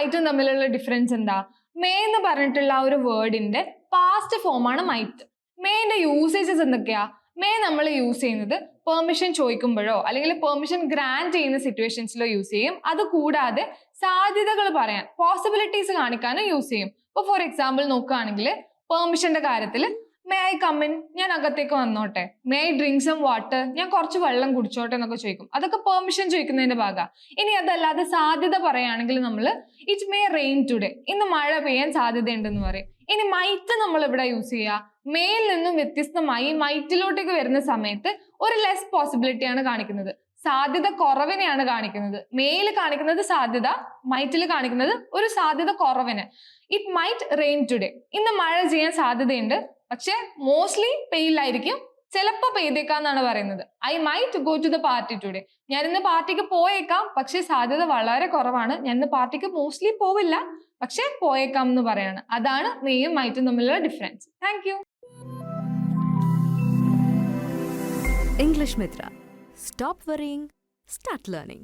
മൈറ്റും തമ്മിലുള്ള ഡിഫറൻസ് എന്താ? മേ എന്ന് പറഞ്ഞിട്ടുള്ള ആ ഒരു വേർഡിന്റെ പാസ്റ്റ് ഫോമാണ് മൈറ്റ്. മേന്റെ യൂസേജസ് എന്തൊക്കെയാ? മേ നമ്മൾ യൂസ് ചെയ്യുന്നത് പെർമിഷൻ ചോദിക്കുമ്പോഴോ അല്ലെങ്കിൽ പെർമിഷൻ ഗ്രാൻഡ് ചെയ്യുന്ന സിറ്റുവേഷൻസിലോ യൂസ് ചെയ്യും. അത് കൂടാതെ സാധ്യതകൾ പറയാൻ, പോസിബിലിറ്റീസ് കാണിക്കാനും യൂസ് ചെയ്യും. ഇപ്പൊ ഫോർ എക്സാമ്പിൾ നോക്കുകയാണെങ്കിൽ പെർമിഷന്റെ കാര്യത്തിൽ മേ ഐ കമ്മിൻ, ഞാൻ അകത്തേക്ക് വന്നോട്ടെ. May I drink some water, ഞാൻ കുറച്ച് വെള്ളം കുടിച്ചോട്ടെ എന്നൊക്കെ ചോദിക്കും. അതൊക്കെ പെർമിഷൻ ചോദിക്കുന്നതിന്റെ ഭാഗമാണ്. ഇനി അതല്ലാതെ സാധ്യത പറയുകയാണെങ്കിൽ നമ്മൾ ഇറ്റ് മേ റെയിൻ ടുഡേ, ഇന്ന് മഴ പെയ്യാൻ സാധ്യതയുണ്ടെന്ന് പറയും. ഇനി മൈറ്റ് നമ്മൾ ഇവിടെ യൂസ് ചെയ്യുക മേയിൽ നിന്നും വ്യത്യസ്തമായി മൈറ്റിലോട്ടേക്ക് വരുന്ന സമയത്ത് ഒരു ലെസ് പോസിബിലിറ്റി ആണ് കാണിക്കുന്നത്, സാധ്യത കുറവിനെയാണ് കാണിക്കുന്നത്. മേയിൽ കാണിക്കുന്നത് സാധ്യത, മൈറ്റിൽ കാണിക്കുന്നത് ഒരു സാധ്യത കുറവിന്. ഇറ്റ് മൈറ്റ് റെയിൻ ടുഡേ, ഇന്ന് മഴ ചെയ്യാൻ സാധ്യതയുണ്ട്, പക്ഷെ മോസ്റ്റ്ലി പെയ്യില്ലായിരിക്കും, ചിലപ്പോൾ പെയ്തേക്കാന്നാണ് പറയുന്നത്. I might go to the party today, ഞാൻ ഇന്ന് പാർട്ടിക്ക് പോയേക്കാം, പക്ഷെ സാധ്യത വളരെ കുറവാണ്, ഞാൻ ഇന്ന് പാർട്ടിക്ക് മോസ്റ്റ്ലി പോവില്ല, പക്ഷെ പോയേക്കാം എന്ന് പറയാണ്. അതാണ് മേയും മൈറ്റും തമ്മിലുള്ള difference. Thank you. English Mitra. Stop worrying, start learning.